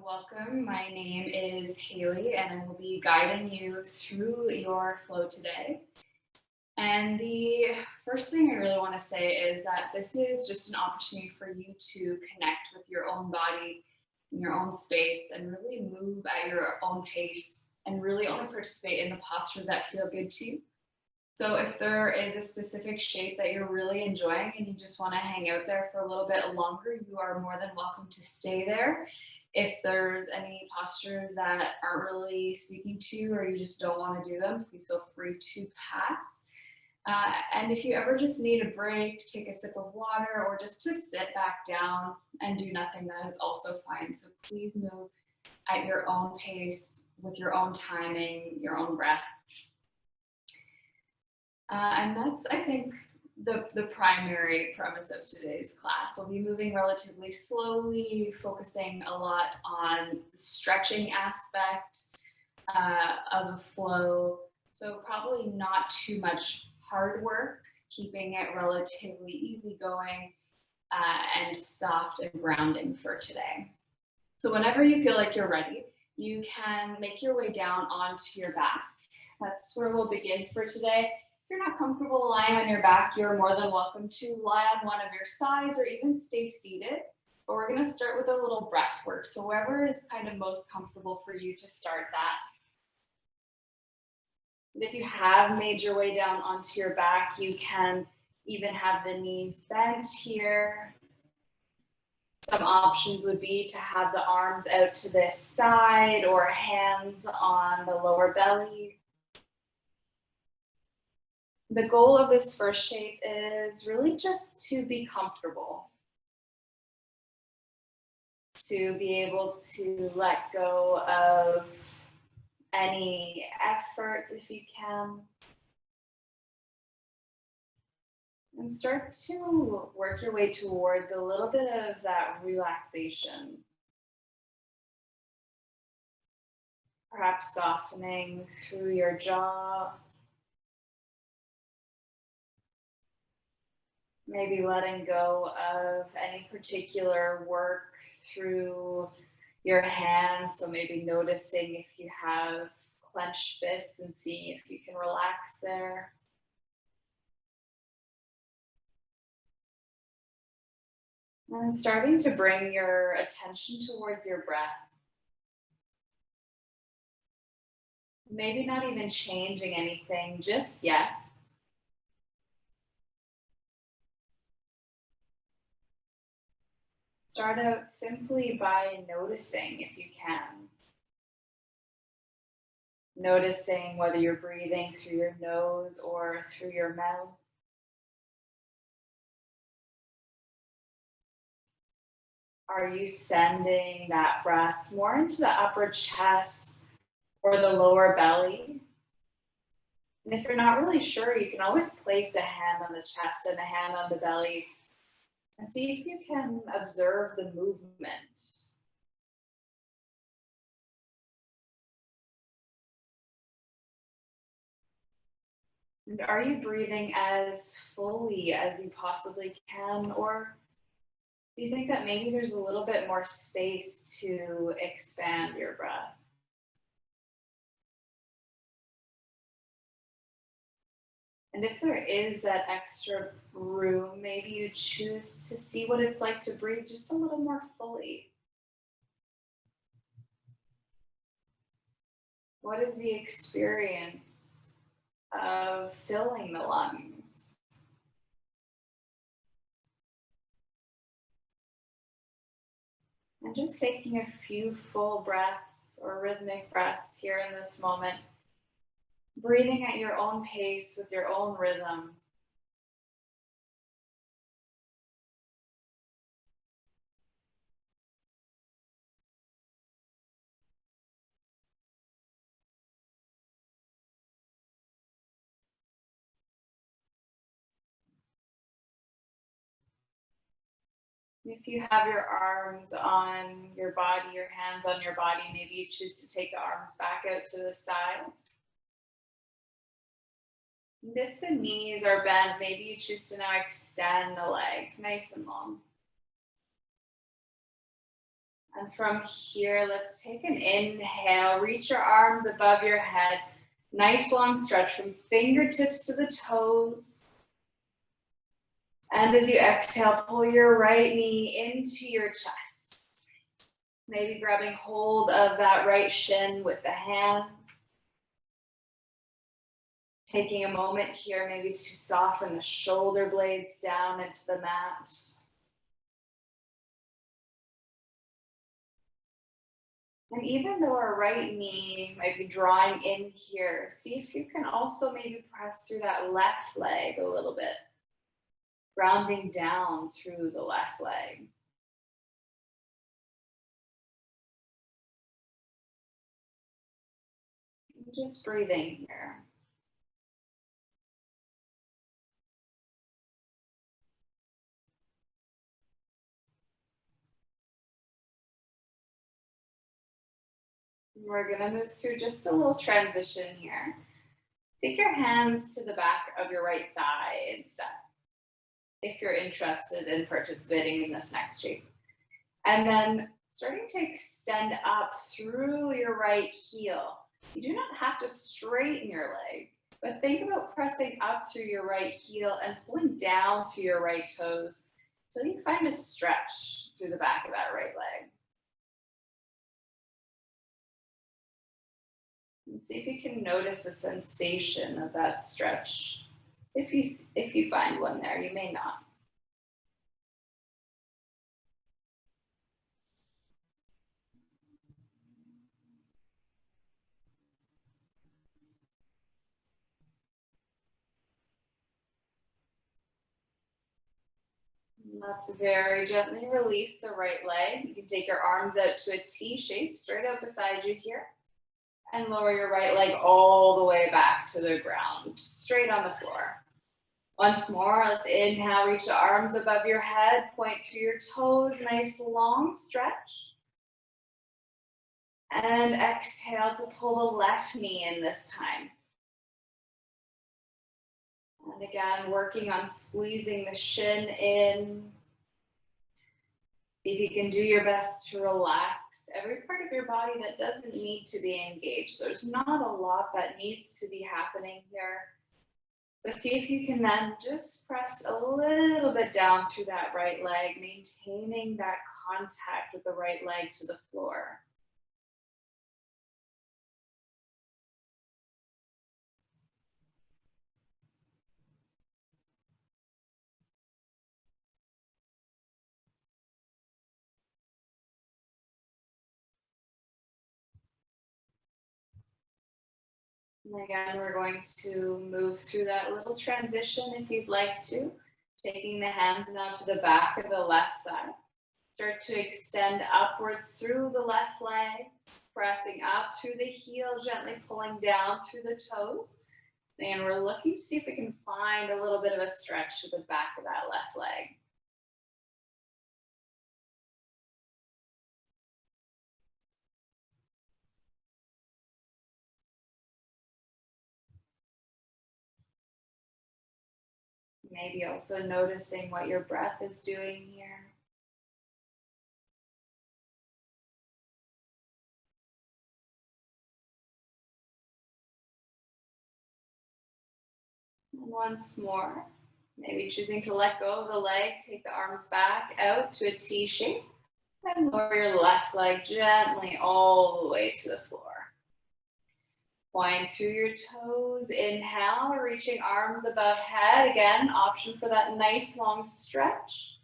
Welcome. My name is Haley, and I will be guiding you through your flow today. And the first thing I really want to say is that this is just an opportunity for you to connect with your own body in your own space and really move at your own pace and really only participate in the postures that feel good to you. So if there is a specific shape that you're really enjoying and you just want to hang out there for a little bit longer, you are more than welcome to stay there. If there's any postures that aren't really speaking to you or you just don't want to do them, please feel free to pass. And if you ever just need a break, take a sip of water, or just to sit back down and do nothing, that is also fine. So please move at your own pace, with your own timing, your own breath. And that's, I think, the primary premise of today's class. We'll be moving relatively slowly, focusing a lot on the stretching aspect of the flow. So probably not too much hard work, keeping it relatively easygoing and soft and grounding for today. So whenever you feel like you're ready, you can make your way down onto your back. That's where we'll begin for today. If you're not comfortable lying on your back, you're more than welcome to lie on one of your sides or even stay seated. But we're going to start with a little breath work. So wherever is kind of most comfortable for you to start that. And if you have made your way down onto your back, you can even have the knees bent here. Some options would be to have the arms out to this side or hands on the lower belly. The goal of this first shape is really just to be comfortable, to be able to let go of any effort if you can, and start to work your way towards a little bit of that relaxation. Perhaps softening through your jaw. Maybe letting go of any particular work through your hands. So maybe noticing if you have clenched fists and seeing if you can relax there. And starting to bring your attention towards your breath. Maybe not even changing anything just yet. Start out simply by noticing if you can. Noticing whether you're breathing through your nose or through your mouth. Are you sending that breath more into the upper chest or the lower belly? And if you're not really sure, you can always place a hand on the chest and a hand on the belly and see if you can observe the movement. And are you breathing as fully as you possibly can, or do you think that maybe there's a little bit more space to expand your breath? And if there is that extra room, maybe you choose to see what it's like to breathe just a little more fully. What is the experience of filling the lungs? And just taking a few full breaths or rhythmic breaths here in this moment. Breathing at your own pace with your own rhythm. If you have your arms on your body, your hands on your body, maybe you choose to take the arms back out to the side. And if the knees are bent, maybe you choose to now extend the legs nice and long. And from here, let's take an inhale. Reach your arms above your head. Nice long stretch from fingertips to the toes. And as you exhale, pull your right knee into your chest. Maybe grabbing hold of that right shin with the hands. Taking a moment here maybe to soften the shoulder blades down into the mat. And even though our right knee might be drawing in here, see if you can also maybe press through that left leg a little bit, grounding down through the left leg. Just breathing here. We're going to move through just a little transition here. Take your hands to the back of your right thigh instead, if you're interested in participating in this next shape. And then starting to extend up through your right heel. You do not have to straighten your leg, but think about pressing up through your right heel and pulling down through your right toes so you find a stretch through the back of that right leg. And see if you can notice a sensation of that stretch. If you find one there, you may not. Let's very gently release the right leg. You can take your arms out to a T shape, straight out beside you here. And lower your right leg all the way back to the ground, straight on the floor. Once more, let's inhale, reach the arms above your head, point through your toes, nice long stretch. And exhale to pull the left knee in this time. And again, working on squeezing the shin in. See if you can do your best to relax every part of your body that doesn't need to be engaged. So there's not a lot that needs to be happening here. But see if you can then just press a little bit down through that right leg, maintaining that contact with the right leg to the floor. And again, we're going to move through that little transition if you'd like to. Taking the hands now to the back of the left thigh. Start to extend upwards through the left leg, pressing up through the heel, gently pulling down through the toes. And we're looking to see if we can find a little bit of a stretch to the back of that left leg. Maybe also noticing what your breath is doing here. And once more, maybe choosing to let go of the leg, take the arms back out to a T shape, and lower your left leg gently all the way to the floor. Point through your toes, inhale, reaching arms above head. Again, option for that nice long stretch.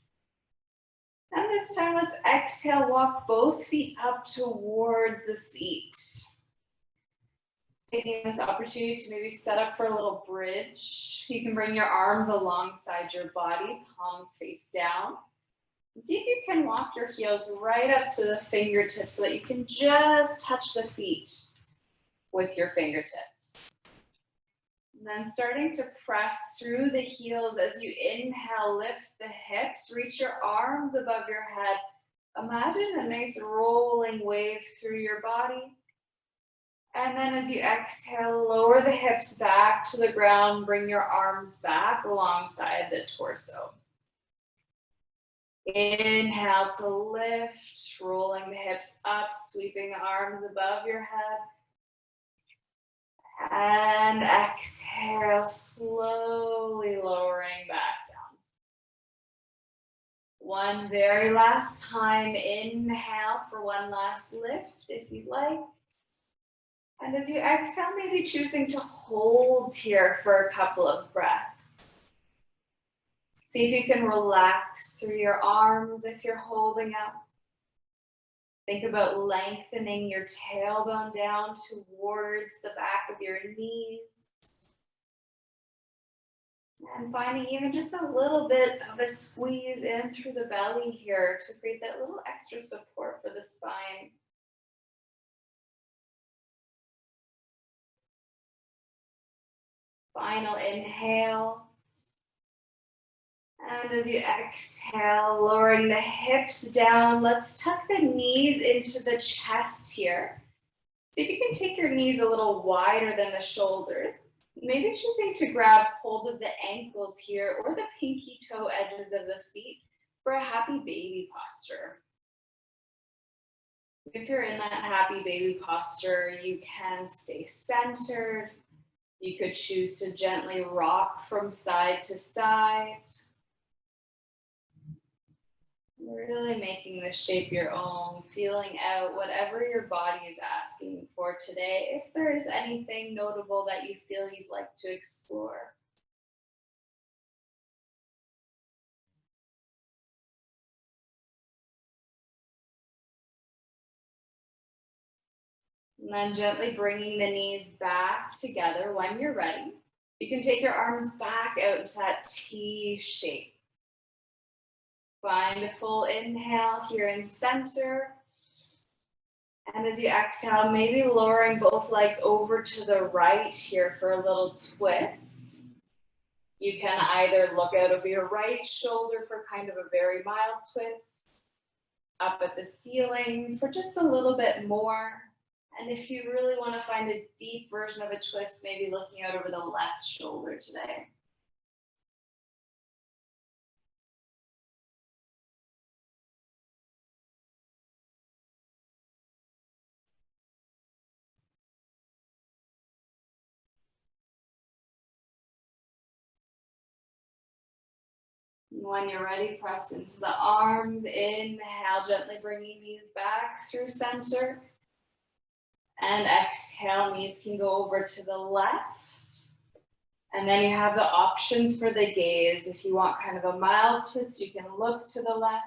And this time, let's exhale, walk both feet up towards the seat. Taking this opportunity to maybe set up for a little bridge. You can bring your arms alongside your body, palms face down. And see if you can walk your heels right up to the fingertips so that you can just touch the feet with your fingertips. And then starting to press through the heels as you inhale, lift the hips, reach your arms above your head. Imagine a nice rolling wave through your body. And then as you exhale, lower the hips back to the ground, bring your arms back alongside the torso. Inhale to lift, rolling the hips up, sweeping the arms above your head. And exhale, slowly lowering back down. One very last time, inhale for one last lift if you'd like. And as you exhale, maybe choosing to hold here for a couple of breaths. See if you can relax through your arms if you're holding up. Think about lengthening your tailbone down towards the back of your knees. And finding even just a little bit of a squeeze in through the belly here to create that little extra support for the spine. Final inhale. And as you exhale, lowering the hips down, let's tuck the knees into the chest here. See if you can take your knees a little wider than the shoulders. Maybe choosing to grab hold of the ankles here or the pinky toe edges of the feet for a happy baby posture. If you're in that happy baby posture, you can stay centered. You could choose to gently rock from side to side. Really making this shape your own, feeling out whatever your body is asking for today. If there is anything notable that you feel you'd like to explore. And then gently bringing the knees back together when you're ready. You can take your arms back out into that T shape. Find a full inhale here in center. And as you exhale, maybe lowering both legs over to the right here for a little twist. You can either look out of your right shoulder for kind of a very mild twist, up at the ceiling for just a little bit more. And if you really want to find a deep version of a twist, maybe looking out over the left shoulder today. When you're ready, press into the arms. Inhale, gently bringing knees back through center. And exhale, knees can go over to the left. And then you have the options for the gaze. If you want kind of a mild twist, you can look to the left.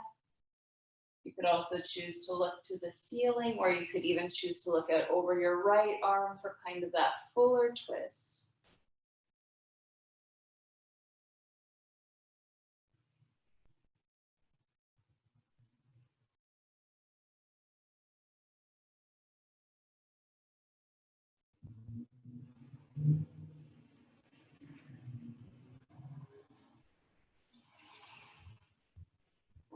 You could also choose to look to the ceiling, or you could even choose to look out over your right arm for kind of that fuller twist.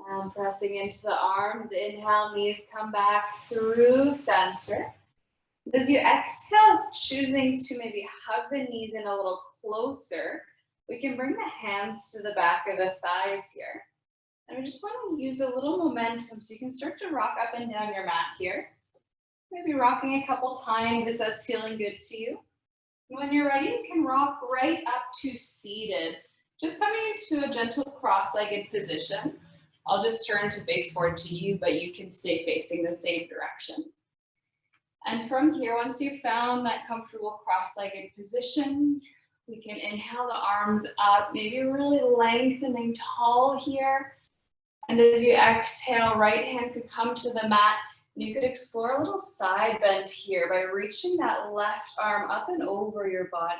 And pressing into the arms, inhale, knees come back through center. As you exhale, choosing to maybe hug the knees in a little closer, we can bring the hands to the back of the thighs here. And we just want to use a little momentum so you can start to rock up and down your mat here. Maybe rocking a couple times if that's feeling good to you. When you're ready, you can rock right up to seated. Just coming into a gentle cross-legged position. I'll just turn to face forward to you, but you can stay facing the same direction. And from here, once you've found that comfortable cross-legged position, we can inhale the arms up, maybe really lengthening tall here. And as you exhale, right hand could come to the mat. And you could explore a little side bend here by reaching that left arm up and over your body.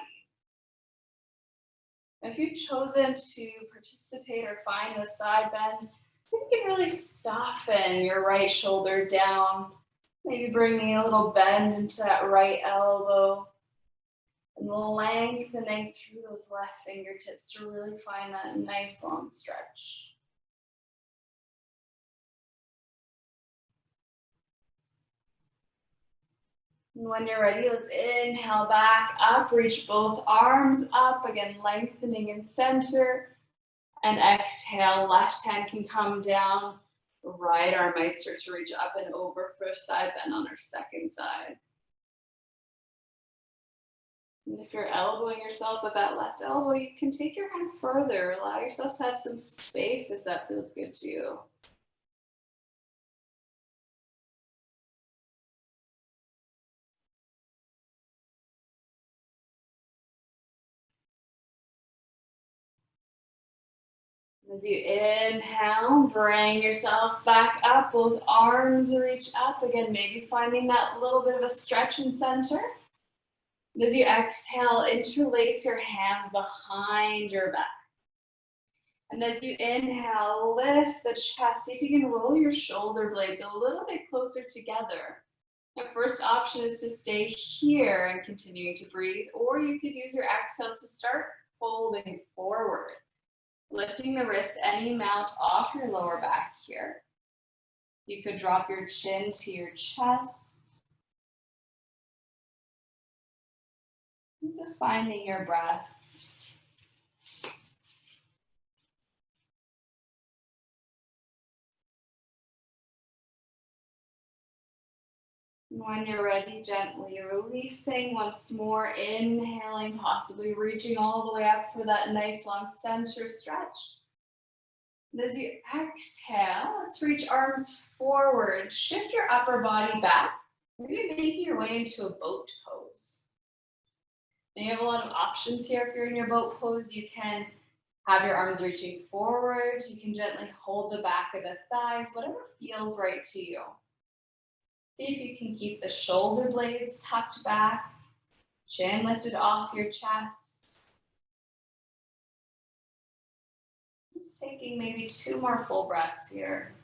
If you've chosen to participate or find the side bend, you can really soften your right shoulder down, maybe bringing a little bend into that right elbow, and lengthening through those left fingertips to really find that nice long stretch. And when you're ready, let's inhale back up, reach both arms up, again lengthening in center. And exhale, left hand can come down. Right arm might start to reach up and over for a side bend on our second side. And if you're elbowing yourself with that left elbow, you can take your hand further. Allow yourself to have some space if that feels good to you. As you inhale, bring yourself back up. Both arms reach up. Again, maybe finding that little bit of a stretch in center. And as you exhale, interlace your hands behind your back. And as you inhale, lift the chest. See if you can roll your shoulder blades a little bit closer together. The first option is to stay here and continuing to breathe, or you could use your exhale to start folding forward. Lifting the wrists any amount off your lower back here. You could drop your chin to your chest. And just finding your breath. When you're ready, gently releasing once more, inhaling, possibly reaching all the way up for that nice long center stretch. And as you exhale, let's reach arms forward. Shift your upper body back. Maybe making your way into a boat pose. And you have a lot of options here. If you're in your boat pose, you can have your arms reaching forward. You can gently hold the back of the thighs, whatever feels right to you. See if you can keep the shoulder blades tucked back, chin lifted off your chest. Just taking maybe 2 more full breaths here.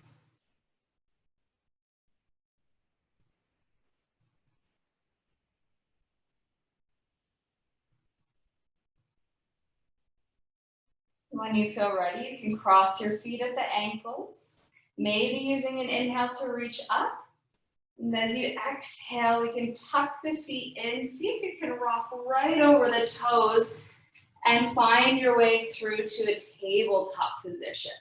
When you feel ready, you can cross your feet at the ankles, maybe using an inhale to reach up. And as you exhale, we can tuck the feet in. See if you can rock right over the toes and find your way through to a tabletop position.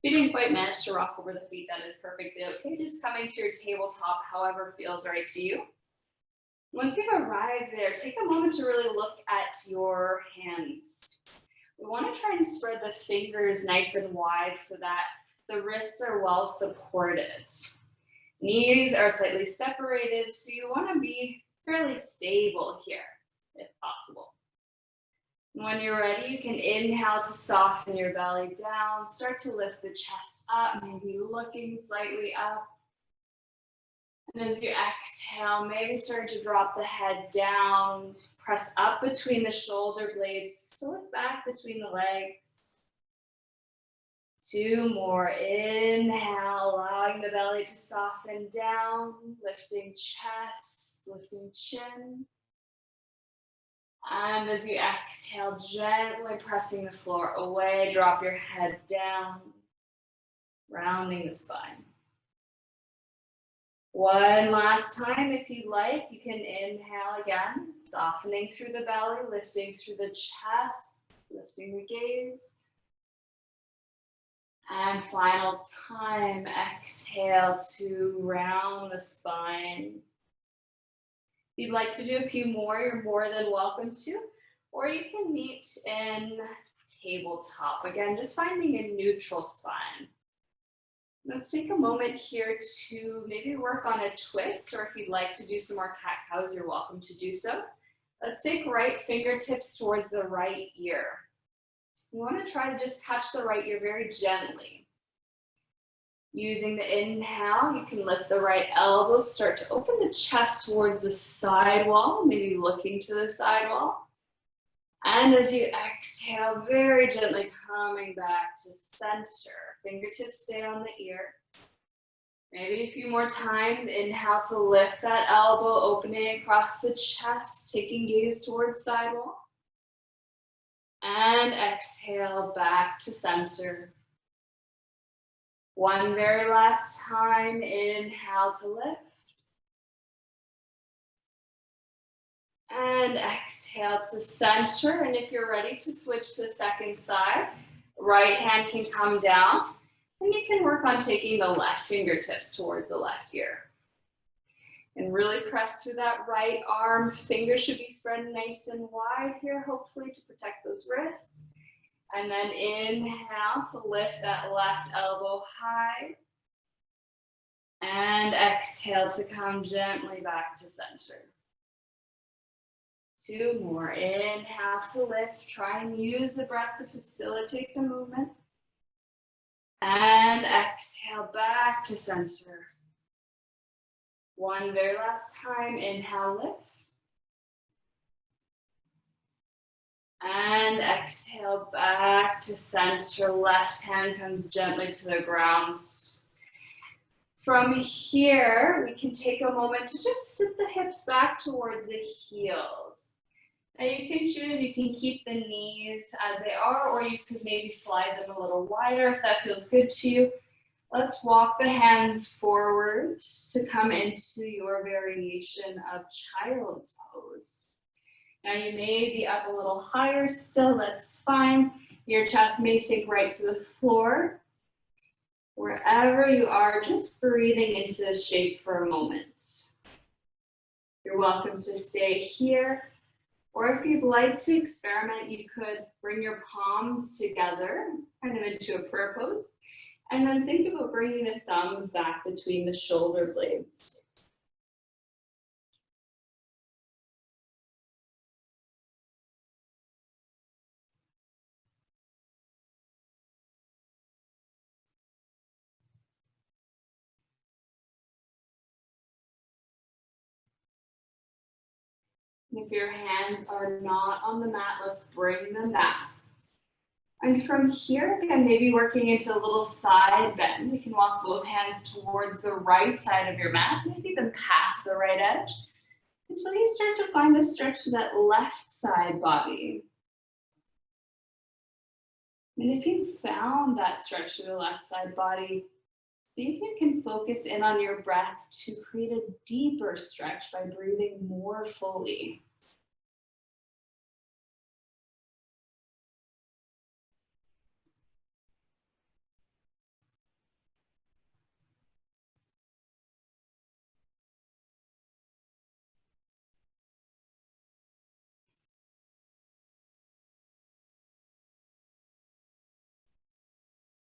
If you didn't quite manage to rock over the feet, that is perfectly okay. Just coming to your tabletop, however feels right to you. Once you've arrived there, take a moment to really look at your hands. We want to try and spread the fingers nice and wide so that the wrists are well supported. Knees are slightly separated, so you want to be fairly stable here, if possible. When you're ready, you can inhale to soften your belly down, start to lift the chest up, maybe looking slightly up. And as you exhale, maybe start to drop the head down, press up between the shoulder blades, to look back between the legs. 2 more. Inhale, allowing the belly to soften down, lifting chest, lifting chin. And as you exhale, gently pressing the floor away, drop your head down, rounding the spine. One last time, if you'd like, you can inhale again, softening through the belly, lifting through the chest, lifting the gaze. And final time, exhale to round the spine. If you'd like to do a few more, you're more than welcome to, or you can meet in tabletop. Again, just finding a neutral spine. Let's take a moment here to maybe work on a twist, or if you'd like to do some more cat-cows, you're welcome to do so. Let's take right fingertips towards the right ear. You want to try to just touch the right ear very gently. Using the inhale, you can lift the right elbow, start to open the chest towards the side wall, maybe looking to the side wall. And as you exhale, very gently coming back to center. Fingertips stay on the ear. Maybe a few more times. Inhale to lift that elbow, opening across the chest, taking gaze towards side wall. And exhale back to center. One very last time, inhale to lift. And exhale to center. And if you're ready to switch to the second side, Right hand can come down, and you can work on taking the left fingertips towards the left ear. And really press through that right arm. Fingers should be spread nice and wide here, hopefully to protect those wrists. And then inhale to lift that left elbow high. And exhale to come gently back to center. 2 more. Inhale to lift. Try and use the breath to facilitate the movement. And exhale back to center. 1 very last time. Inhale, lift. And exhale back to center. Left hand comes gently to the ground. From here, we can take a moment to just sit the hips back towards the heels. Now you can choose, you can keep the knees as they are, or you could maybe slide them a little wider if that feels good to you. Let's walk the hands forwards to come into your variation of child's pose. Now you may be up a little higher still, that's fine. Your chest may sink right to the floor. Wherever you are, just breathing into this shape for a moment. You're welcome to stay here, or if you'd like to experiment, you could bring your palms together, kind of into a prayer pose, and then think about bringing the thumbs back between the shoulder blades. If your hands are not on the mat, let's bring them back. And from here, again, maybe working into a little side bend. You can walk both hands towards the right side of your mat, maybe even past the right edge, until you start to find a stretch to that left side body. And if you found that stretch to the left side body, see if you can focus in on your breath to create a deeper stretch by breathing more fully.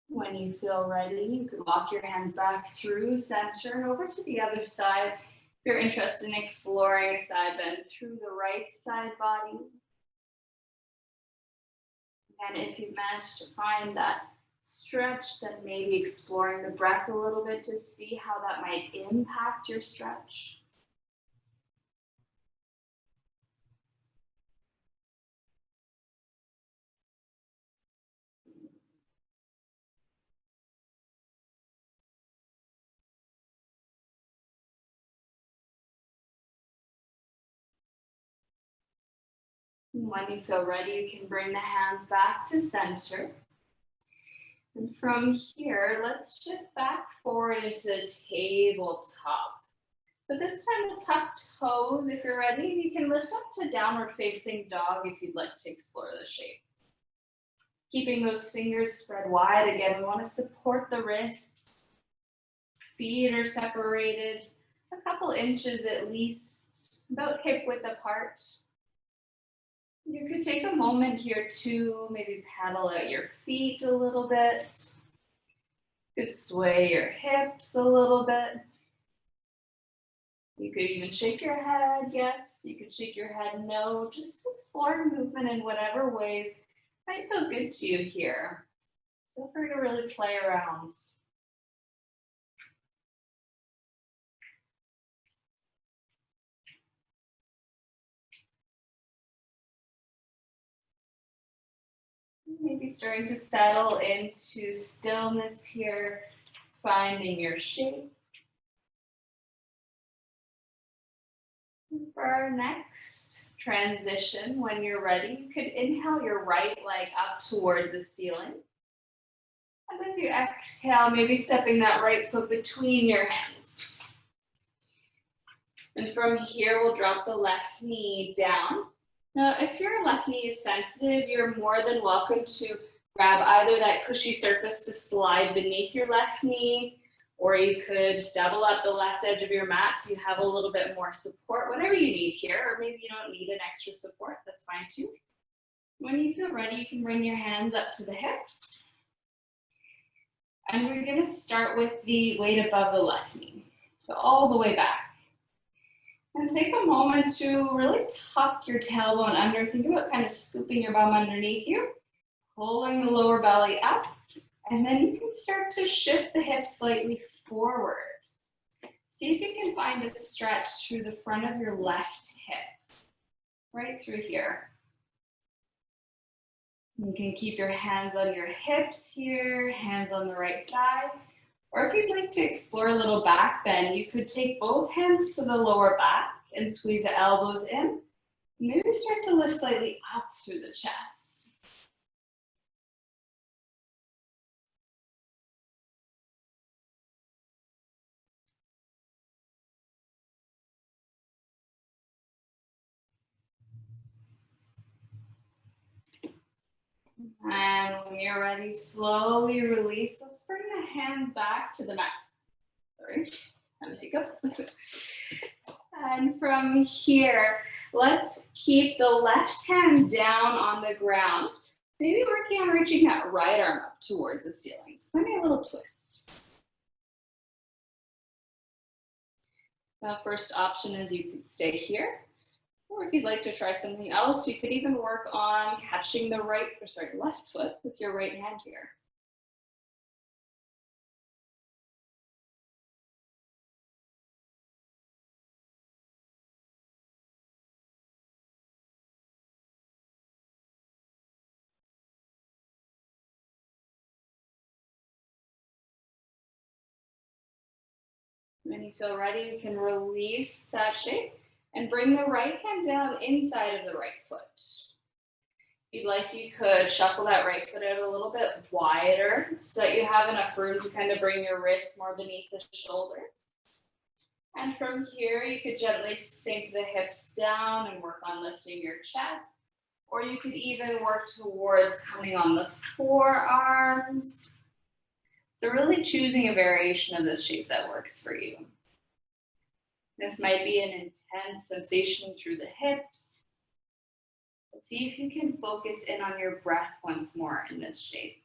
When you feel ready, you can walk your hands back through center and over to the other side. If you're interested in exploring a side bend through the right side body. And if you've managed to find that stretch, then maybe exploring the breath a little bit to see how that might impact your stretch. When you feel ready, you can bring the hands back to center. And from here, let's shift back forward into the tabletop. But this time we'll tuck toes if you're ready. You can lift up to downward facing dog if you'd like to explore the shape. Keeping those fingers spread wide. Again, we want to support the wrists. Feet are separated a couple inches at least, about hip width apart. You could take a moment here to maybe paddle out your feet a little bit. You could sway your hips a little bit. You could even shake your head, yes. You could shake your head, no. Just explore movement in whatever ways might feel good to you here. Feel free to really play around. Maybe starting to settle into stillness here, finding your shape. For our next transition, when you're ready, you could inhale your right leg up towards the ceiling. And as you exhale, maybe stepping that right foot between your hands. And from here, we'll drop the left knee down. Now, if your left knee is sensitive, you're more than welcome to Grab either that cushy surface to slide beneath your left knee, or you could double up the left edge of your mat so you have a little bit more support, whatever you need here, or maybe you don't need an extra support, that's fine too. When you feel ready, you can bring your hands up to the hips. And we're gonna start with the weight above the left knee. So all the way back. And take a moment to really tuck your tailbone under. Think about kind of scooping your bum underneath you, pulling the lower belly up, and then you can start to shift the hips slightly forward. See if you can find a stretch through the front of your left hip, right through here. You can keep your hands on your hips here, hands on the right thigh. Or if you'd like to explore a little back bend, you could take both hands to the lower back and squeeze the elbows in. Maybe start to lift slightly up through the chest. And when you're ready, slowly release. Let's bring the hands back to the mat. Sorry, I'm a hiccup. And from here, let's keep the left hand down on the ground. Maybe working on reaching that right arm up towards the ceiling. So find a little twist. The first option is you can stay here. Or if you'd like to try something else, you could even work on catching the left foot with your right hand here. When you feel ready, you can release that shape and bring the right hand down inside of the right foot. If you'd like, you could shuffle that right foot out a little bit wider so that you have enough room to kind of bring your wrists more beneath the shoulders. And from here, you could gently sink the hips down and work on lifting your chest. Or you could even work towards coming on the forearms. So really choosing a variation of this shape that works for you. This might be an intense sensation through the hips. Let's see if you can focus in on your breath once more in this shape.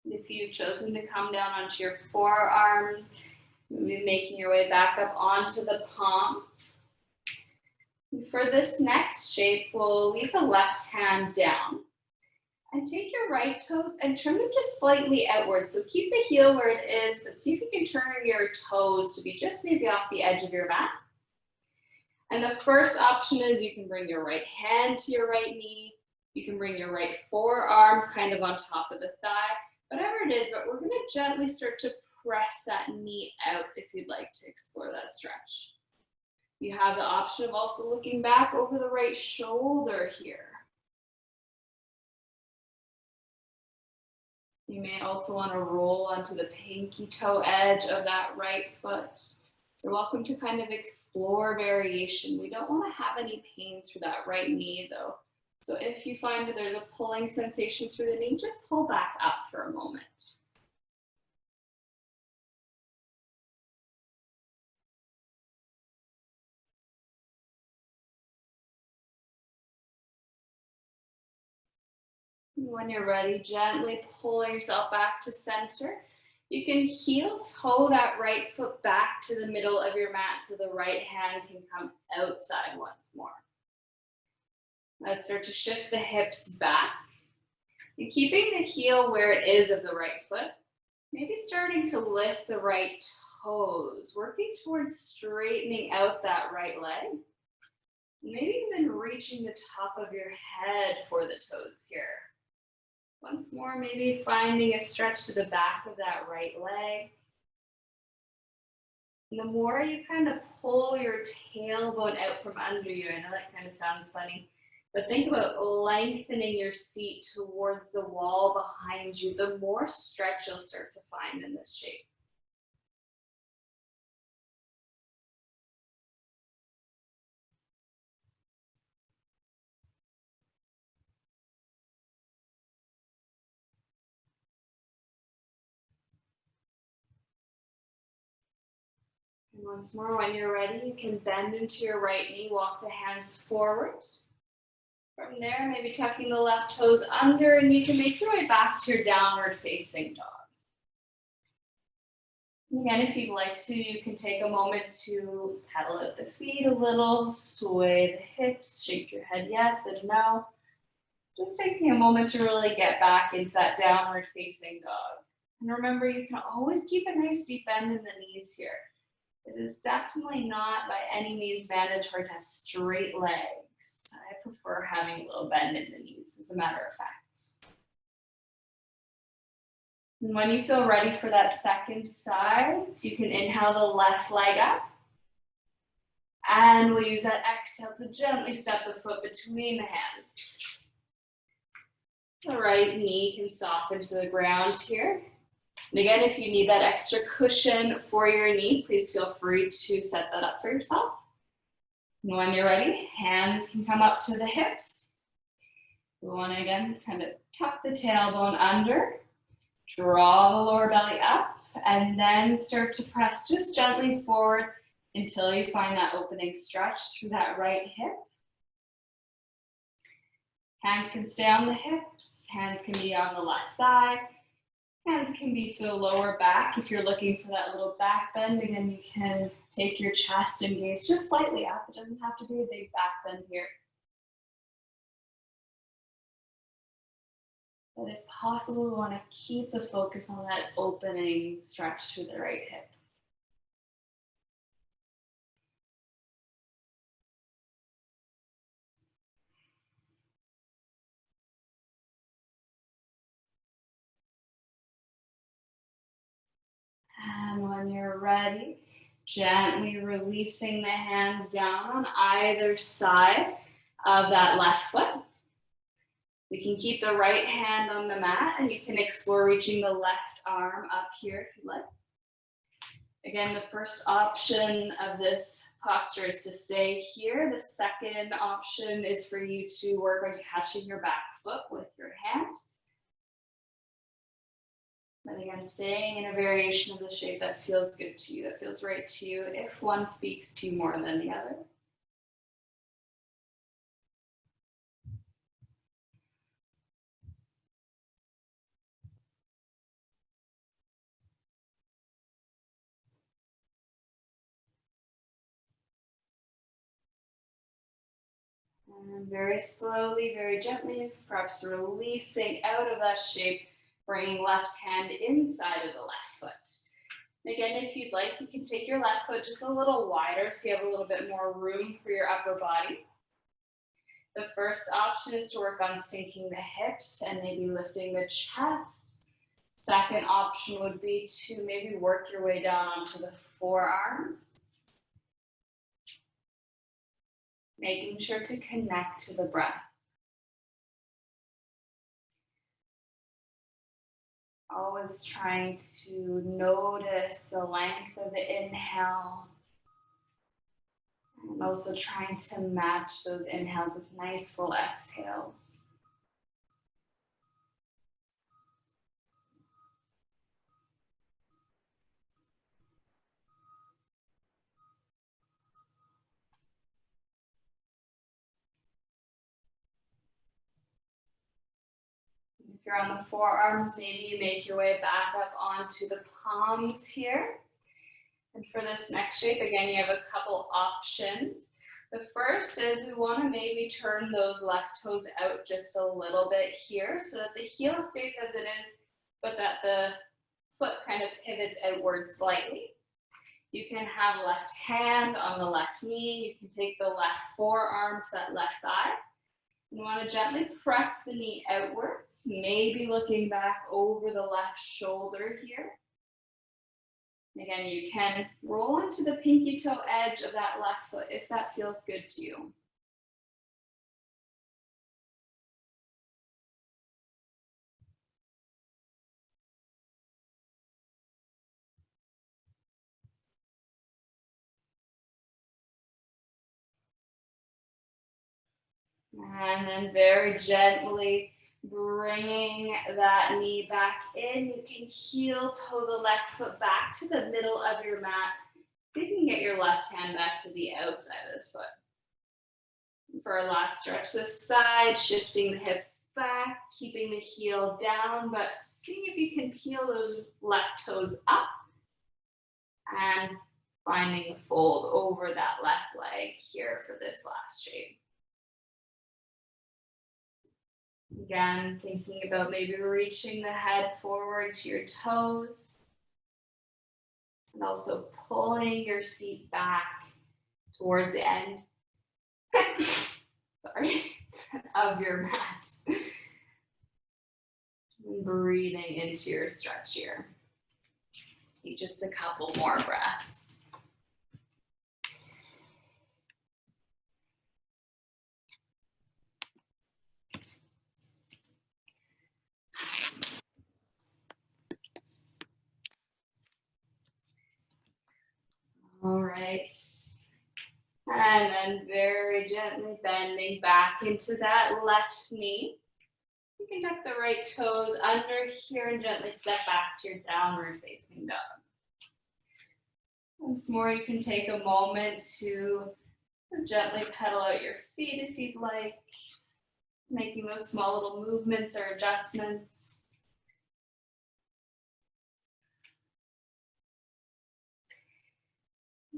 If you've chosen to come down onto your forearms, maybe making your way back up onto the palms. For this next shape, we'll leave the left hand down and take your right toes and turn them just slightly outward. So keep the heel where it is, but see if you can turn your toes to be just maybe off the edge of your mat. And the first option is you can bring your right hand to your right knee. You can bring your right forearm kind of on top of the thigh, whatever it is, but we're gonna gently start to press that knee out if you'd like to explore that stretch. You have the option of also looking back over the right shoulder here. You may also want to roll onto the pinky toe edge of that right foot. You're welcome to kind of explore variation. We don't want to have any pain through that right knee though. So if you find that there's a pulling sensation through the knee, just pull back up for a moment. When you're ready, gently pull yourself back to center. You can heel toe that right foot back to the middle of your mat so the right hand can come outside once more. Let's start to shift the hips back. And keeping the heel where it is of the right foot, maybe starting to lift the right toes, working towards straightening out that right leg. Maybe even reaching the top of your head for the toes here. Once more, maybe finding a stretch to the back of that right leg. And the more you kind of pull your tailbone out from under you, I know that kind of sounds funny, But think about lengthening your seat towards the wall behind you. The more stretch you'll start to find in this shape. And once more, when you're ready, you can bend into your right knee, walk the hands forward. From there, maybe tucking the left toes under, and you can make your way back to your downward facing dog. Again, if you'd like to, you can take a moment to pedal out the feet a little, sway the hips, shake your head yes and no. Just taking a moment to really get back into that downward facing dog. And remember, you can always keep a nice deep bend in the knees here. It is definitely not by any means mandatory to have straight legs. I prefer having a little bend in the knees, as a matter of fact. And when you feel ready for that second side, you can inhale the left leg up. And we'll use that exhale to gently step the foot between the hands. The right knee can soften to the ground here. And again, if you need that extra cushion for your knee, please feel free to set that up for yourself. And when you're ready, hands can come up to the hips. We want to, again, kind of tuck the tailbone under, draw the lower belly up, and then start to press just gently forward until you find that opening stretch through that right hip. Hands can stay on the hips, hands can be on the left thigh, hands can be to the lower back. If you're looking for that little back bend, again, you can take your chest and gaze just slightly up. It doesn't have to be a big back bend here. But if possible, we want to keep the focus on that opening stretch through the right hip. And when you're ready, gently releasing the hands down on either side of that left foot. We can keep the right hand on the mat, and you can explore reaching the left arm up here if you like. Again, the first option of this posture is to stay here. The second option is for you to work on catching your back foot with your hand. But again, staying in a variation of the shape that feels good to you, that feels right to you, if one speaks to you more than the other. And very slowly, very gently, perhaps releasing out of that shape, bringing left hand inside of the left foot. Again, if you'd like, you can take your left foot just a little wider so you have a little bit more room for your upper body. The first option is to work on sinking the hips and maybe lifting the chest. Second option would be to maybe work your way down onto the forearms. Making sure to connect to the breath. Always trying to notice the length of the inhale. And also trying to match those inhales with nice full exhales. If you're on the forearms, maybe you make your way back up onto the palms here. And for this next shape, again, you have a couple options. The first is we want to maybe turn those left toes out just a little bit here so that the heel stays as it is, but that the foot kind of pivots outward slightly. You can have left hand on the left knee. You can take the left forearm to that left thigh. You want to gently press the knee outwards, maybe looking back over the left shoulder here. Again, you can roll onto the pinky toe edge of that left foot if that feels good to you. And then very gently bringing that knee back in. You can heel toe the left foot back to the middle of your mat. See if you can get your left hand back to the outside of the foot. For our last stretch, this side, shifting the hips back, keeping the heel down, but seeing if you can peel those left toes up and finding a fold over that left leg here for this last shape. Again, thinking about maybe reaching the head forward to your toes and also pulling your seat back towards the end sorry, of your mat. And breathing into your stretch here. Take just a couple more breaths. All right. And then very gently bending back into that left knee. You can tuck the right toes under here and gently step back to your downward facing dog. Once more, you can take a moment to gently pedal out your feet if you'd like, making those small little movements or adjustments.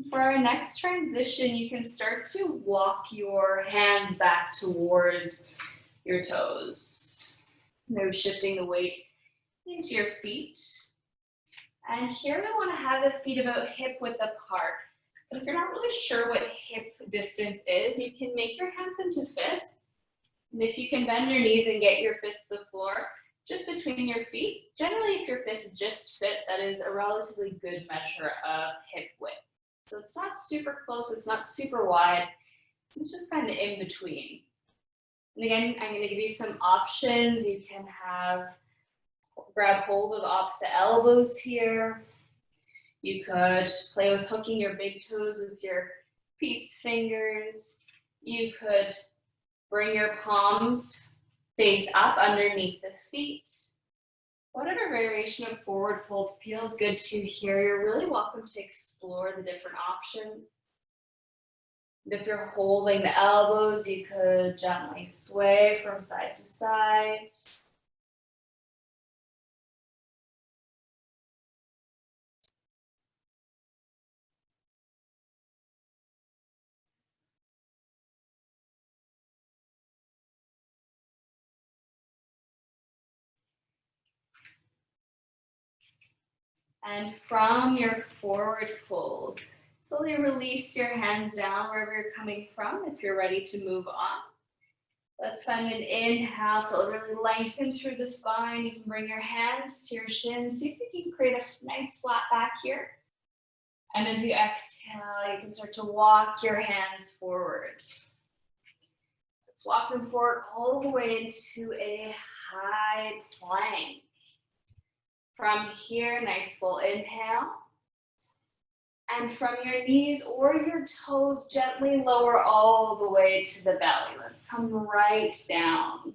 For our next transition, you can start to walk your hands back towards your toes. Now shifting the weight into your feet. And here we want to have the feet about hip width apart. But if you're not really sure what hip distance is, you can make your hands into fists. And if you can bend your knees and get your fists to the floor, just between your feet. Generally, if your fists just fit, that is a relatively good measure of hip width. So it's not super close, it's not super wide, it's just kind of in between. And again, I'm going to give you some options. You can grab hold of opposite elbows here. You could play with hooking your big toes with your peace fingers. You could bring your palms face up underneath the feet. Whatever variation of forward fold feels good to you here, you're really welcome to explore the different options. If you're holding the elbows, you could gently sway from side to side. And from your forward fold, slowly release your hands down wherever you're coming from if you're ready to move on. Let's find an inhale, so it'll really lengthen through the spine. You can bring your hands to your shins. See if you can create a nice flat back here. And as you exhale, you can start to walk your hands forward. Let's walk them forward all the way into a high plank. From here, nice full inhale. And from your knees or your toes, gently lower all the way to the belly. Let's come right down.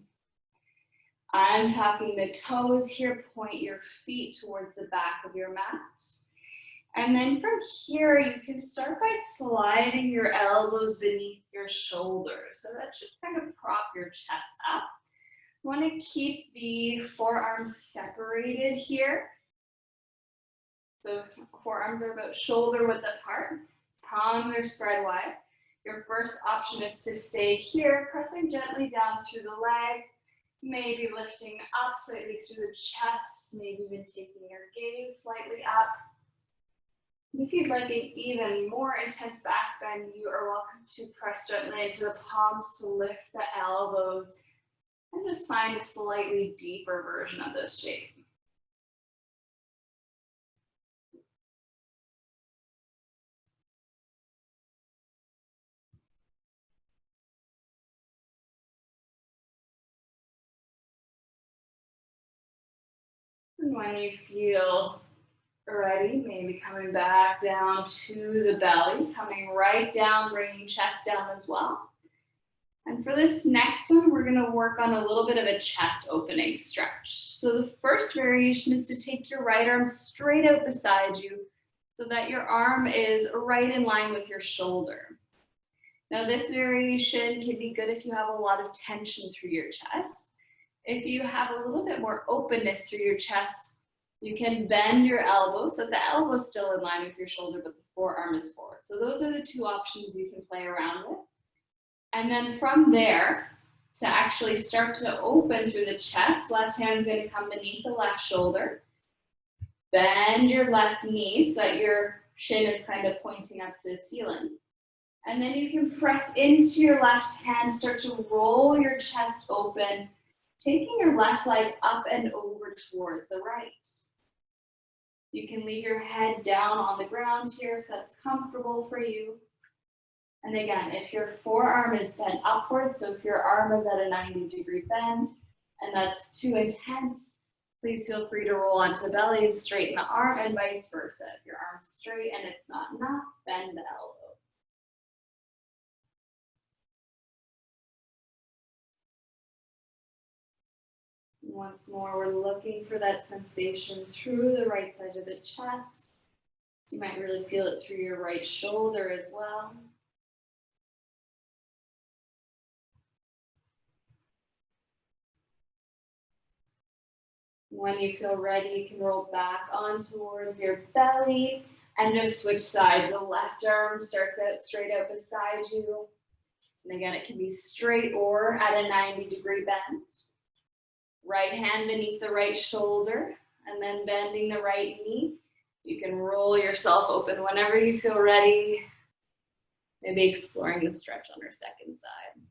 I'm talking the toes here, point your feet towards the back of your mat. And then from here, you can start by sliding your elbows beneath your shoulders. So that should kind of prop your chest up. You want to keep the forearms separated here. So forearms are about shoulder width apart. Palms are spread wide. Your first option is to stay here, pressing gently down through the legs, maybe lifting up slightly through the chest, maybe even taking your gaze slightly up. If you'd like an even more intense back bend, you are welcome to press gently into the palms to lift the elbows and just find a slightly deeper version of this shape. And when you feel ready, maybe coming back down to the belly, coming right down, bringing chest down as well. And for this next one, we're gonna work on a little bit of a chest opening stretch. So the first variation is to take your right arm straight out beside you so that your arm is right in line with your shoulder. Now this variation can be good if you have a lot of tension through your chest. If you have a little bit more openness through your chest, you can bend your elbow so the elbow is still in line with your shoulder, but the forearm is forward. So those are the two options you can play around with. And then from there, to actually start to open through the chest, left hand's gonna come beneath the left shoulder. Bend your left knee so that your shin is kind of pointing up to the ceiling. And then you can press into your left hand, start to roll your chest open, taking your left leg up and over towards the right. You can leave your head down on the ground here if that's comfortable for you. And again, if your forearm is bent upwards, so if your arm is at a 90-degree bend and that's too intense, please feel free to roll onto the belly and straighten the arm, and vice versa. If your arm's straight and it's not enough, bend the elbow. Once more, we're looking for that sensation through the right side of the chest. You might really feel it through your right shoulder as well. When you feel ready, you can roll back on towards your belly and just switch sides. The left arm starts out straight out beside you. And again, it can be straight or at a 90-degree bend. Right hand beneath the right shoulder, and then bending the right knee. You can roll yourself open whenever you feel ready. Maybe exploring the stretch on our second side.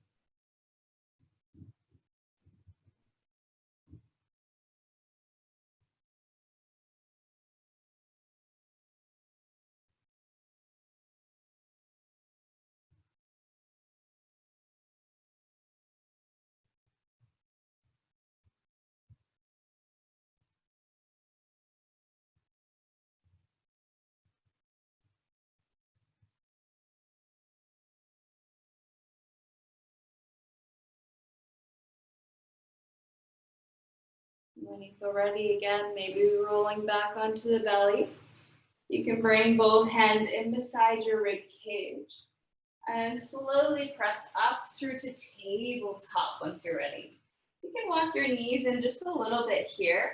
When you feel ready again, maybe rolling back onto the belly. You can bring both hands in beside your rib cage and slowly press up through to tabletop once you're ready. You can walk your knees in just a little bit here.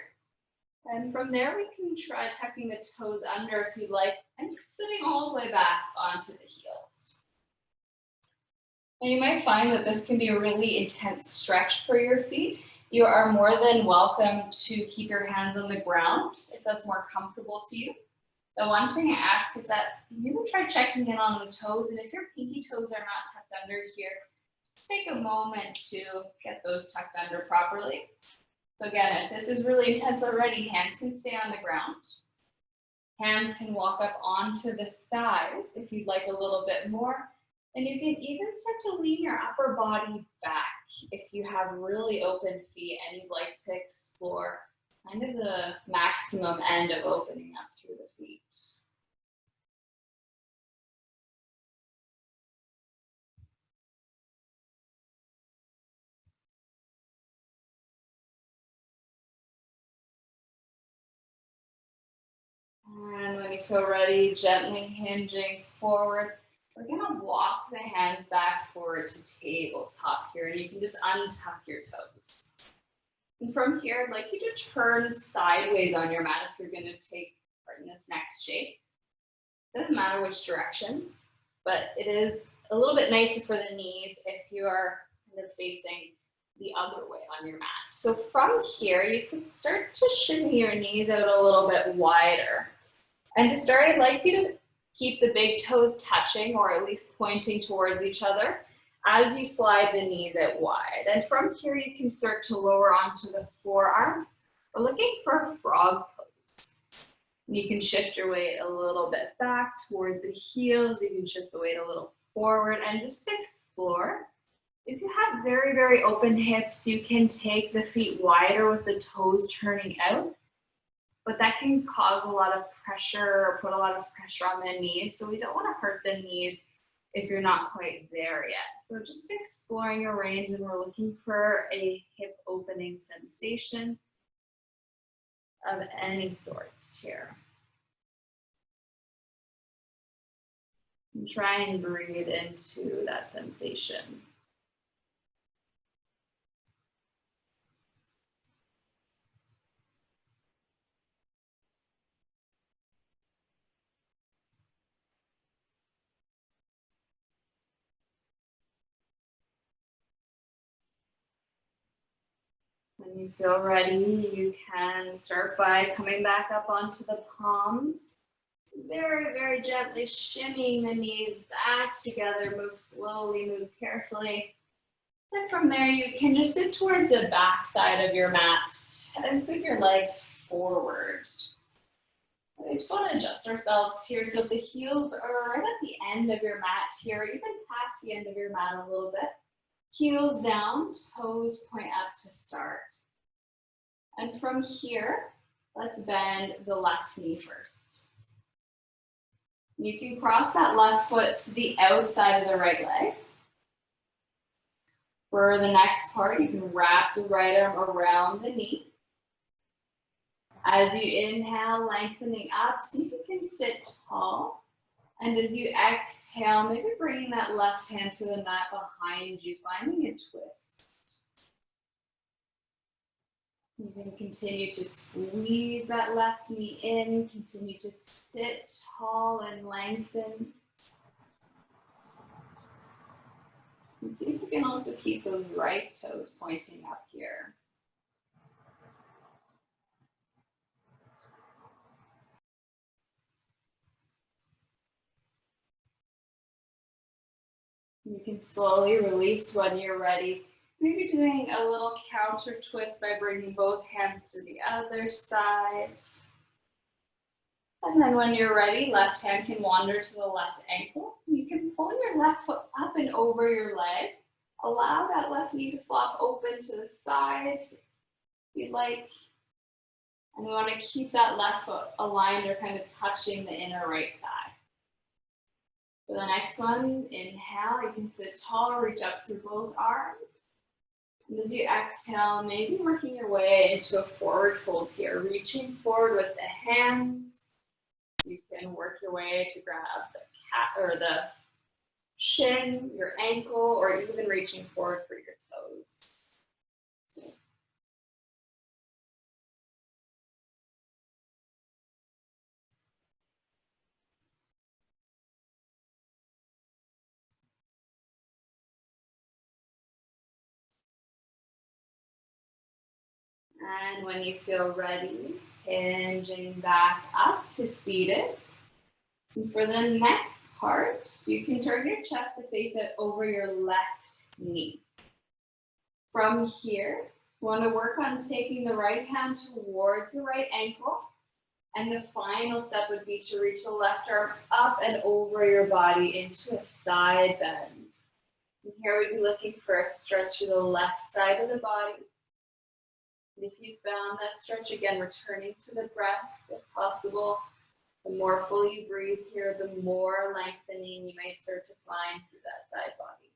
And from there, we can try tucking the toes under if you'd like, and just sitting all the way back onto the heels. Now you might find that this can be a really intense stretch for your feet. You are more than welcome to keep your hands on the ground if that's more comfortable to you. The one thing I ask is that you can try checking in on the toes, and if your pinky toes are not tucked under here, just take a moment to get those tucked under properly. So again, if this is really intense already, hands can stay on the ground. Hands can walk up onto the thighs if you'd like a little bit more. And you can even start to lean your upper body back if you have really open feet and you'd like to explore kind of the maximum end of opening up through the feet. And when you feel ready, gently hinging forward, we're gonna walk the hands back forward to tabletop here, and you can just untuck your toes. And from here, I'd like you to turn sideways on your mat if you're gonna take part in this next shape. It doesn't matter which direction, but it is a little bit nicer for the knees if you are kind of facing the other way on your mat. So from here, you can start to shimmy your knees out a little bit wider. And to start, I'd like you to keep the big toes touching or at least pointing towards each other as you slide the knees out wide. And from here, you can start to lower onto the forearm. We're looking for a frog pose. You can shift your weight a little bit back towards the heels. You can shift the weight a little forward and just explore. If you have very, very open hips, you can take the feet wider with the toes turning out, but that can cause a lot of pressure or put a lot of pressure on the knees. So we don't want to hurt the knees if you're not quite there yet. So just exploring your range, and we're looking for a hip opening sensation of any sort here. And try and breathe into that sensation. When you feel ready, you can start by coming back up onto the palms. Very, very gently shimmying the knees back together. Move slowly, move carefully. And from there, you can just sit towards the back side of your mat and sweep your legs forward. We just want to adjust ourselves here. So if the heels are right at the end of your mat here, even past the end of your mat a little bit, heels down, toes point up to start. And from here, let's bend the left knee first. You can cross that left foot to the outside of the right leg. For the next part, you can wrap the right arm around the knee. As you inhale, lengthening up, see if you can sit tall. And as you exhale, maybe bringing that left hand to the mat behind you, finding a twist. You can continue to squeeze that left knee in, continue to sit tall and lengthen. And see if you can also keep those right toes pointing up here. You can slowly release when you're ready. Maybe doing a little counter twist by bringing both hands to the other side. And then when you're ready, left hand can wander to the left ankle. You can pull your left foot up and over your leg. Allow that left knee to flop open to the side if you'd like. And we want to keep that left foot aligned or kind of touching the inner right thigh. For the next one, inhale, you can sit tall, reach up through both arms. And as you exhale, maybe working your way into a forward fold here, reaching forward with the hands. You can work your way to grab the cat or the shin, your ankle, or even reaching forward for your toes. And when you feel ready, hinging back up to seated. And for the next part, you can turn your chest to face it over your left knee. From here, you want to work on taking the right hand towards the right ankle. And the final step would be to reach the left arm up and over your body into a side bend. And here we'd be looking for a stretch to the left side of the body. And if you found that stretch, again, returning to the breath if possible. The more fully you breathe here, the more lengthening you might start to find through that side body.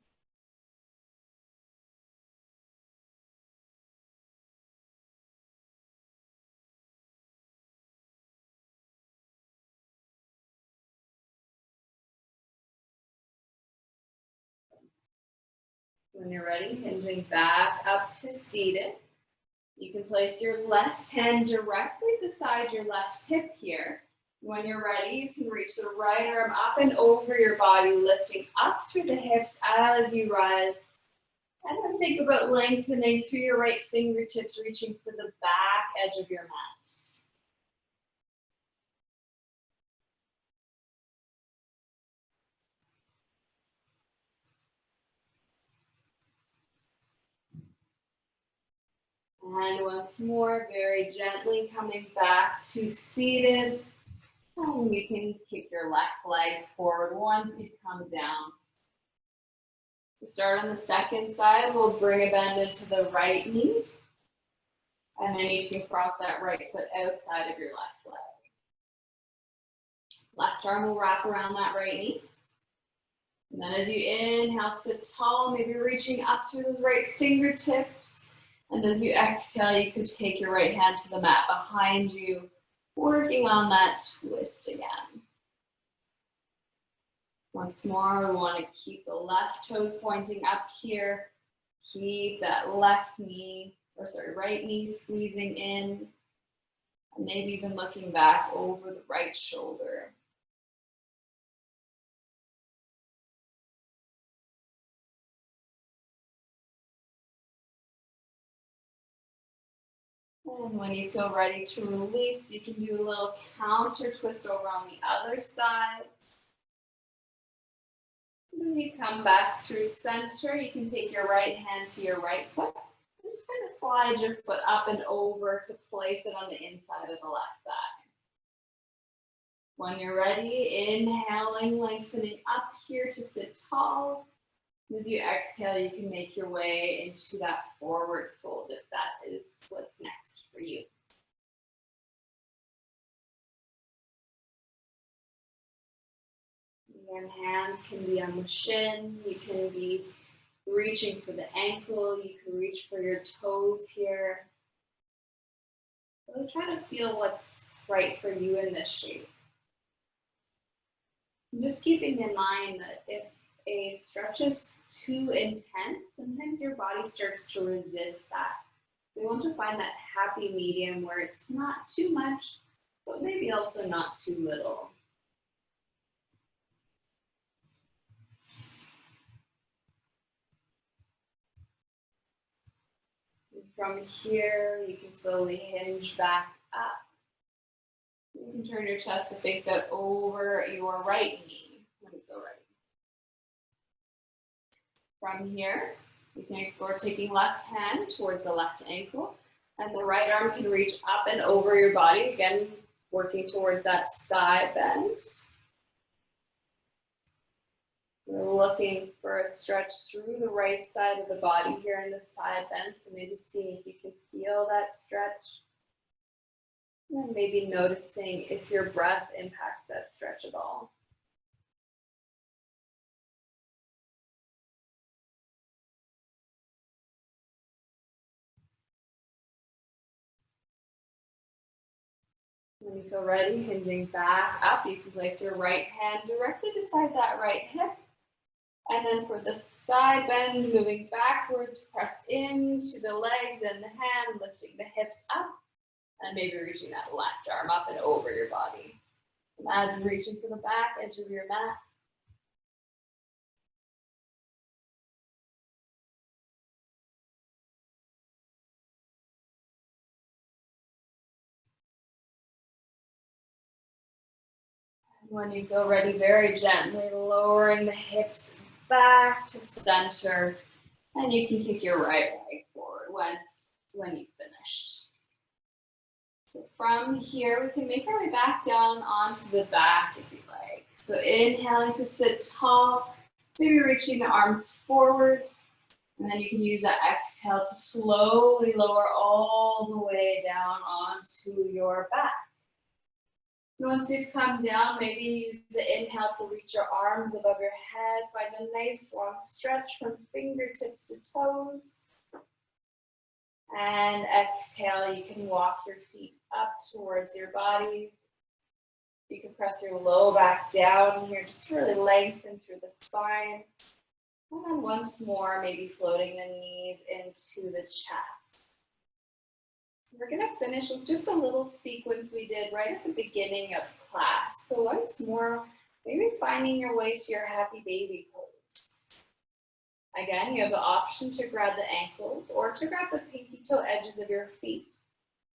When you're ready, hinging back up to seated. You can place your left hand directly beside your left hip here. When you're ready, you can reach the right arm up and over your body, lifting up through the hips as you rise. And then think about lengthening through your right fingertips, reaching for the back edge of your mat. And once more, very gently coming back to seated. And you can kick your left leg forward once you come down. To start on the second side, we'll bring a bend into the right knee. And then you can cross that right foot outside of your left leg. Left arm will wrap around that right knee. And then as you inhale, sit tall, maybe reaching up through those right fingertips. And as you exhale, you could take your right hand to the mat behind you, working on that twist again. Once more, we want to keep the left toes pointing up here. Keep that right knee squeezing in. And maybe even looking back over the right shoulder. And when you feel ready to release, you can do a little counter twist over on the other side. As you come back through center, you can take your right hand to your right foot and just kind of slide your foot up and over to place it on the inside of the left thigh. When you're ready, inhaling, lengthening up here to sit tall. As you exhale, you can make your way into that forward fold if that is what's next for you. Your hands can be on the shin, you can be reaching for the ankle, you can reach for your toes here. Really try to feel what's right for you in this shape. And just keeping in mind that if a stretch is too intense, sometimes your body starts to resist that. We want to find that happy medium where it's not too much, but maybe also not too little. From here, you can slowly hinge back up. You can turn your chest to face out over your right knee when you feel ready. From here, you can explore taking left hand towards the left ankle, and the right arm can reach up and over your body, again, working towards that side bend. We're looking for a stretch through the right side of the body here in the side bend, so maybe see if you can feel that stretch. And maybe noticing if your breath impacts that stretch at all. When you feel ready, hinging back up, you can place your right hand directly beside that right hip. And then for the side bend, moving backwards, press into the legs and the hand, lifting the hips up, and maybe reaching that left arm up and over your body. Imagine reaching for the back edge of your mat. When you feel ready, very gently lowering the hips back to center, and you can kick your right leg forward when you've finished. So from here, we can make our way back down onto the back if you like. So inhaling to sit tall, maybe reaching the arms forward, and then you can use that exhale to slowly lower all the way down onto your back. Once you've come down, maybe use the inhale to reach your arms above your head. Find a nice long stretch from fingertips to toes. And exhale, you can walk your feet up towards your body. You can press your low back down here, just to really lengthen through the spine. And then once more, maybe floating the knees into the chest. We're going to finish with just a little sequence we did right at the beginning of class. So once more, maybe finding your way to your happy baby pose. Again, you have the option to grab the ankles or to grab the pinky toe edges of your feet.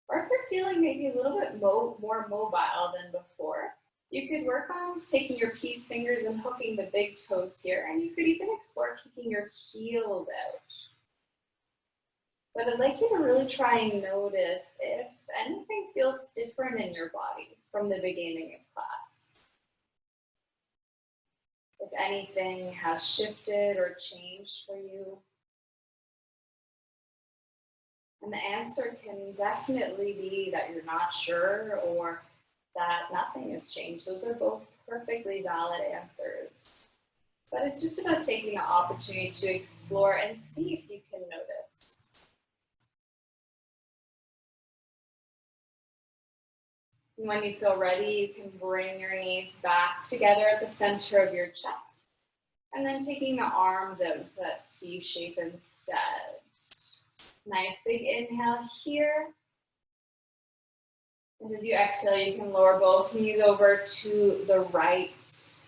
Or if you're feeling maybe a little bit more mobile than before, you could work on taking your peace fingers and hooking the big toes here, and you could even explore kicking your heels out. But I'd like you to really try and notice if anything feels different in your body from the beginning of class. If anything has shifted or changed for you. And the answer can definitely be that you're not sure or that nothing has changed. Those are both perfectly valid answers. But it's just about taking the opportunity to explore and see if you can notice. And when you feel ready, you can bring your knees back together at the center of your chest. And then taking the arms out into that T shape instead. Nice big inhale here. And as you exhale, you can lower both knees over to the right.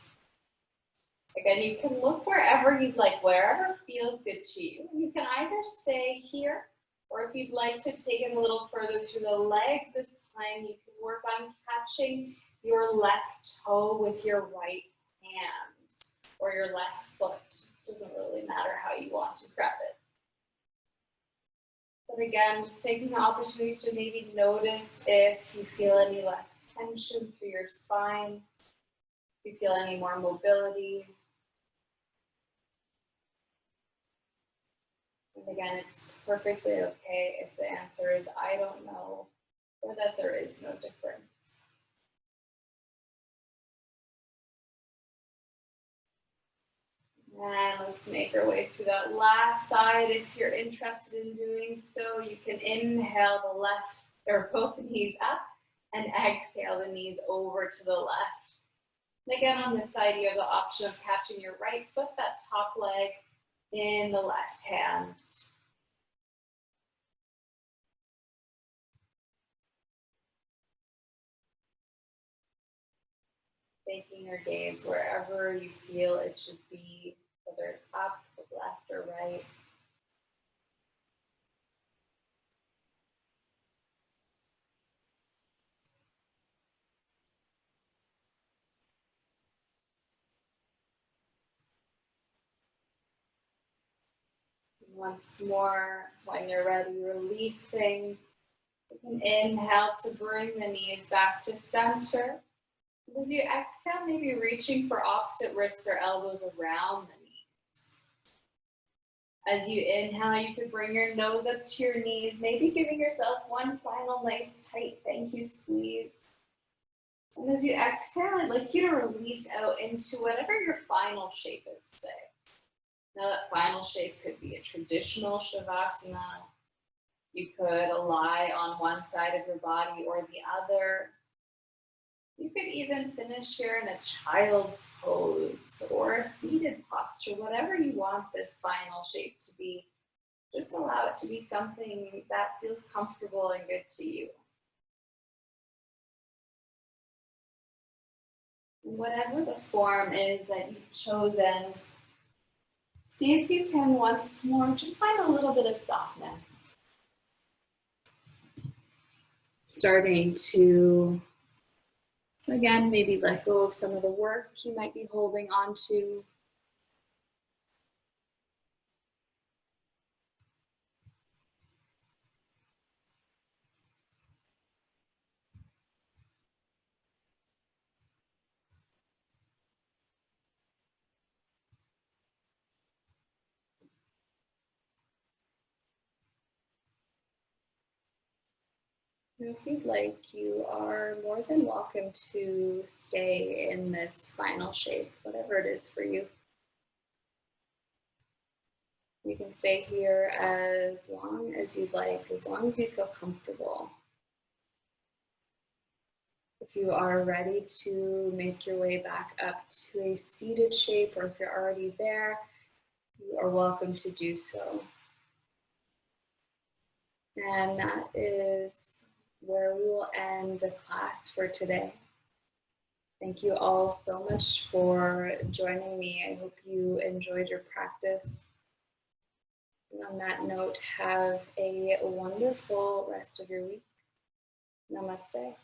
Again, you can look wherever you'd like, wherever feels good to you. You can either stay here, or if you'd like to take it a little further through the legs this time, you can work on catching your left toe with your right hand, or your left foot. Doesn't really matter how you want to grab it. But again, just taking the opportunity to maybe notice if you feel any less tension through your spine, if you feel any more mobility. And again, it's perfectly okay if the answer is I don't know, or that there is no difference. And let's make our way through that last side. If you're interested in doing so, you can inhale the left or both knees up and exhale the knees over to the left. And again, on this side, you have the option of catching your right foot, that top leg, in the left hand. Taking your gaze wherever you feel it should be, whether it's up, left, or right. Once more, when you're ready, releasing. You can inhale to bring the knees back to center. As you exhale, maybe reaching for opposite wrists or elbows around the knees. As you inhale, you could bring your nose up to your knees, maybe giving yourself one final nice tight thank you squeeze. And as you exhale, I'd like you to release out into whatever your final shape is today. Now that final shape could be a traditional Shavasana. You could lie on one side of your body or the other. You could even finish here in a child's pose or a seated posture, whatever you want this final shape to be. Just allow it to be something that feels comfortable and good to you. Whatever the form is that you've chosen, see if you can once more just find a little bit of softness. Starting to, again, maybe let go of some of the work you might be holding on to. And if you'd like, you are more than welcome to stay in this final shape, whatever it is for you. You can stay here as long as you'd like, as long as you feel comfortable. If you are ready to make your way back up to a seated shape, or if you're already there, you are welcome to do so. And that is where we will end the class for today. Thank you all so much for joining me. I hope you enjoyed your practice. And on that note, have a wonderful rest of your week. Namaste.